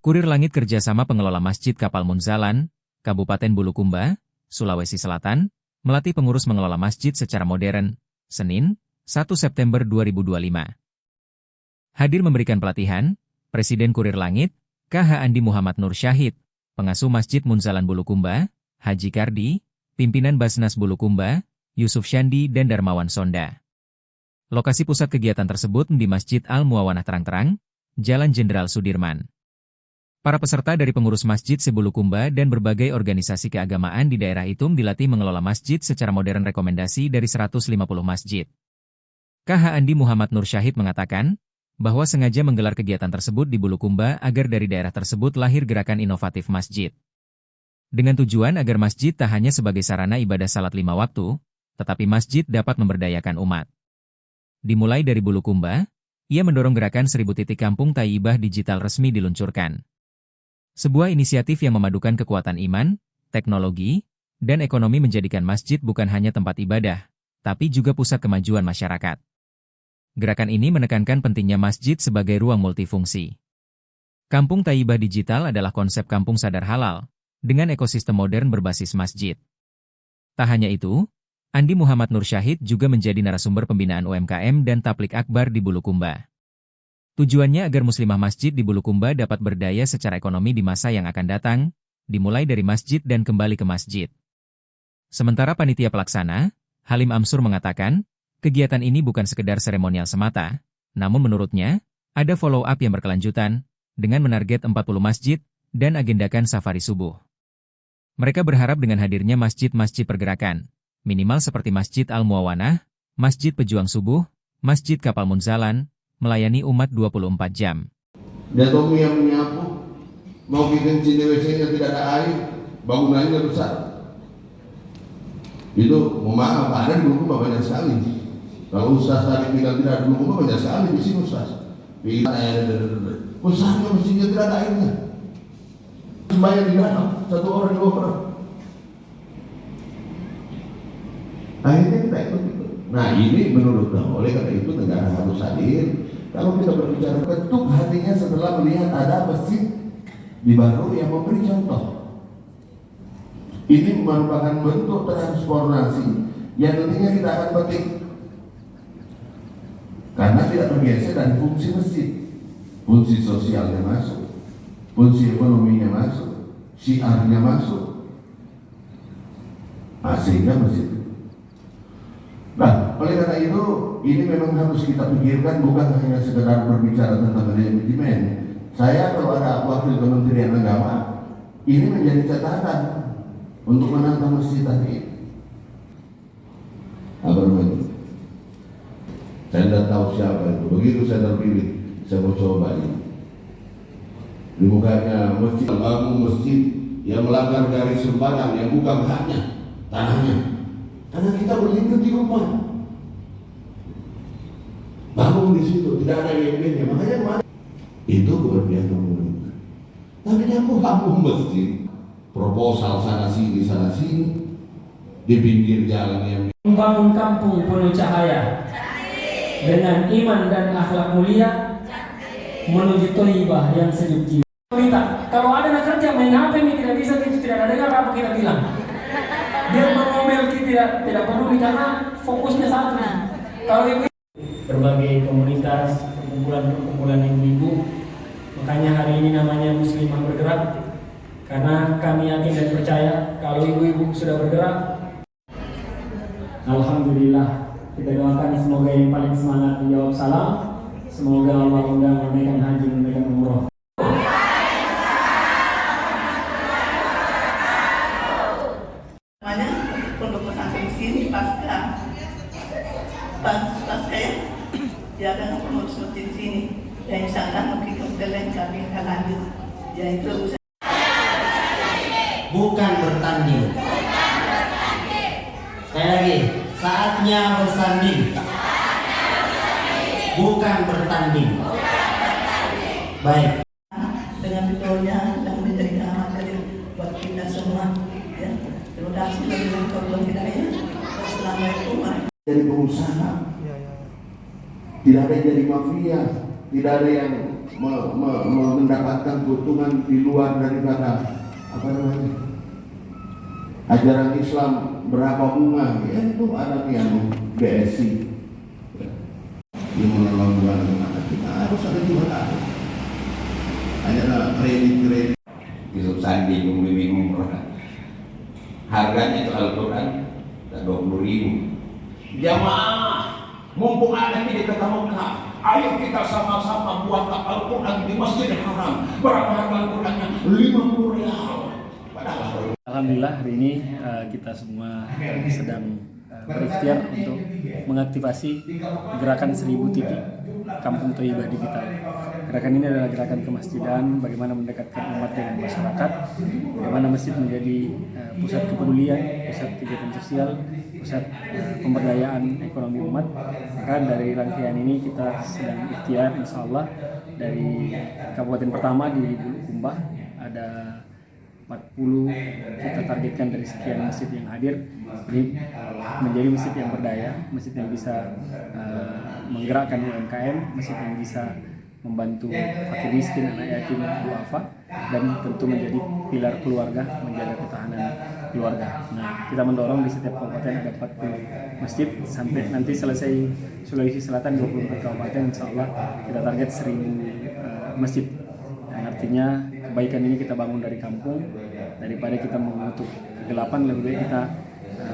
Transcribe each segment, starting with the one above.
Kurir Langit kerjasama pengelola Masjid Kapal Munzalan, Kabupaten Bulukumba, Sulawesi Selatan, melatih pengurus mengelola masjid secara modern, Senin, 1 September 2025. Hadir memberikan pelatihan, Presiden Kurir Langit, KH Andi Muhammad Nur Syahid, Pengasuh Masjid Munzalan Bulukumba, Haji Kardi, Pimpinan Basnas Bulukumba, Yusuf Syandi dan Darmawan Sonda. Lokasi pusat kegiatan tersebut di Masjid Al-Muawanah Terang-Terang, Jalan Jenderal Sudirman. Para peserta dari pengurus masjid se-Bulukumba dan berbagai organisasi keagamaan di daerah itu dilatih mengelola masjid secara modern rekomendasi dari 150 masjid. KH Andi Muhammad Nur Syahid mengatakan, bahwa sengaja menggelar kegiatan tersebut di Bulukumba agar dari daerah tersebut lahir gerakan inovatif masjid. Dengan tujuan agar masjid tak hanya sebagai sarana ibadah salat 5 waktu, tetapi masjid dapat memberdayakan umat. Dimulai dari Bulukumba, ia mendorong gerakan 1000 titik kampung Thayyibah digital resmi diluncurkan. Sebuah inisiatif yang memadukan kekuatan iman, teknologi, dan ekonomi menjadikan masjid bukan hanya tempat ibadah, tapi juga pusat kemajuan masyarakat. Gerakan ini menekankan pentingnya masjid sebagai ruang multifungsi. Kampung Thayyibah Digital adalah konsep kampung sadar halal, dengan ekosistem modern berbasis masjid. Tak hanya itu, Andi Muhammad Nur Syahid juga menjadi narasumber pembinaan UMKM dan tablik akbar di Bulukumba. Tujuannya agar muslimah masjid di Bulukumba dapat berdaya secara ekonomi di masa yang akan datang, dimulai dari masjid dan kembali ke masjid. Sementara panitia pelaksana, Halim Amsur mengatakan, kegiatan ini bukan sekedar seremonial semata, namun menurutnya, ada follow-up yang berkelanjutan, dengan menarget 40 masjid, dan agendakan safari subuh. Mereka berharap dengan hadirnya masjid-masjid pergerakan, minimal seperti Masjid Al-Muawanah, Masjid Pejuang Subuh, Masjid Kapal Munzalan, melayani umat 24 jam. Dan Tommy yang menyapu, mau bikin WC-nya tidak ada air, bangunannya besar. Itu, maaf, ada di Bulukumba banyak sekali. Kalau Ustaz tadi bilang tidak ada di Bulukumba banyak sekali di sini Ustaz. Ustaznya mestinya tidak ada airnya. Sembahyang di dalam, 1 orang 2 orang. Akhirnya kita ikut. Nah ini menurut oleh karena itu negara harus hadir. Kalau kita berbicara ketuk hatinya setelah melihat ada masjid di Baru yang memberi contoh. Ini merupakan bentuk transformasi yang nantinya kita akan petik. Karena tidak bergeser dari fungsi masjid. Fungsi sosialnya masuk, fungsi ekonominya masuk, syiarnya masuk. Sehingga masjid. Nah, oleh karena itu, ini memang harus kita pikirkan bukan hanya sekedar berbicara tentang manajemen. Saya kalau ada wakil Kementerian Agama, ini menjadi catatan untuk menantang masjid tadi. Apa namanya? Saya tidak tahu siapa itu. Begitu saya terpilih, saya mau coba ini. Di mukanya masjid, bangun masjid yang melanggar garis sembarangan yang bukan haknya, tanahnya. Karena kita berlindung di rumah, bangun di situ, tidak ada yang makanya mana? Itu keberpihakan pemerintah. Tapi dia mau bangun masjid, proposal sana sini, di pinggir jalan yang membangun kampung penuh cahaya dengan iman dan akhlak mulia menuju Thayyibah yang sejuk jiwa. Kalau ada nak kerja main HP ini tidak bisa, itu tidak ada dengar apa kita bilang. Dia ngomel kita tidak perlu karena fokusnya satu. Kalau ibu berbagai komunitas, perkumpulan ibu-ibu, makanya hari ini namanya Muslimah Bergerak, karena kami yakin dan percaya kalau ibu-ibu sudah bergerak, alhamdulillah, kita doakan semoga yang paling semangat menjawab salam, semoga Allah undang menunaikan haji, menunaikan umroh. Ya kan pengurus masjid di sini dan insya Allah mungkin kemudian kami akan lanjut yaitu bukan bertanding. Sekali lagi, saatnya bersanding, bukan bertanding. Baik. Dengan videonya dan menjadi materi buat kita semua. Ya, terima kasih dengan kebetulan kita ya. Assalamualaikum warahmatullahi jadi pengusaha, tidak ada yang jadi mafia, tidak ada yang mendapatkan keuntungan di luar daripada apa namanya ajaran Islam berapa bunga, ya itu ada yang BSI yang mengelola anak kita harus ada juga ada kredit Yusuf Sandi bingung harganya itu Al-Quran 20.000. Jamaah mumpung ada di dekat Mekah, ayo kita sama-sama buat Al-Quran di Masjidil Haram. Berapa harga Al-Qurannya? 50 rial. Padahal Alhamdulillah hari ini kita semua sedang berikhtiar untuk mengaktifasi gerakan 1000 titik Kampung Thayyibah Digital. Gerakan ini adalah gerakan kemasjidan, bagaimana mendekatkan umat dengan masyarakat, bagaimana masjid menjadi pusat kepedulian, pusat kegiatan sosial, pusat pemberdayaan ekonomi umat. Maka dari rangkaian ini kita sedang ikhtiar, insya Allah dari kabupaten pertama di Bulukumba ada 40, kita targetkan dari sekian masjid yang hadir ini menjadi masjid yang berdaya, masjid yang bisa menggerakkan UMKM, masjid yang bisa membantu fakir miskin, anak yatim, duafa, dan tentu menjadi pilar keluarga, menjaga ketahanan keluarga. Nah, kita mendorong di setiap kabupaten ada 40 masjid sampai nanti selesai Sulawesi Selatan 24 kabupaten, insya Allah kita target 1000 masjid. Yang artinya kebaikan ini kita bangun dari kampung, daripada kita mengutuk kegelapan, lebih baik kita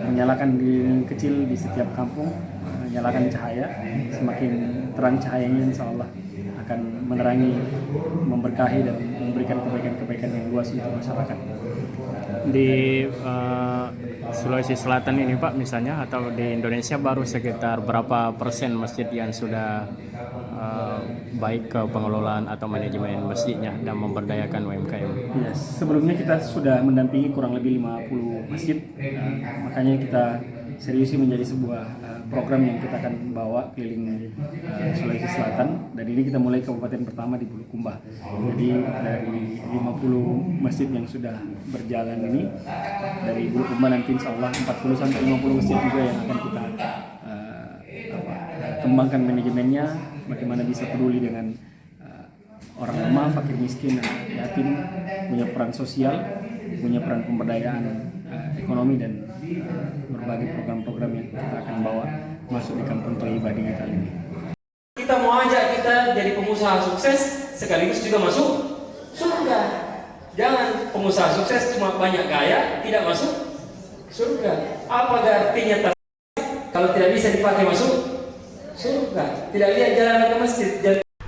menyalakan lilin kecil di setiap kampung, menyalakan cahaya. Semakin terang cahayanya, insya Allah akan menerangi, memberkahi dan memberikan kebaikan-kebaikan yang luas untuk masyarakat. Di Sulawesi Selatan ini Pak misalnya, atau di Indonesia baru sekitar berapa persen masjid yang sudah baik ke pengelolaan atau manajemen masjidnya dan memberdayakan UMKM? Yes, sebelumnya kita sudah mendampingi kurang lebih 50 masjid, makanya kita seriusi menjadi sebuah program yang kita akan bawa keliling Sulawesi Selatan, dan ini kita mulai kabupaten pertama di Bulukumba. Jadi dari 50 masjid yang sudah berjalan ini, dari Bulukumba nanti insya Allah 40-50 masjid juga yang akan kita kembangkan manajemennya, bagaimana bisa peduli dengan orang lemah, fakir miskin, yatim, punya peran sosial, punya peran pemberdayaan ekonomi, dan berbagai program-program yang kita akan bawa masuk di Kampung Thayyibah Digital ini. Kita mau ajak kita jadi pengusaha sukses sekaligus juga masuk surga. Jangan pengusaha sukses cuma banyak gaya, tidak masuk surga. Apa artinya kalau tidak bisa dipakai masuk surga? Tidak lihat jalan ke masjid.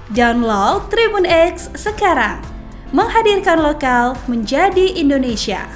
Download Tribun X sekarang, menghadirkan lokal menjadi Indonesia.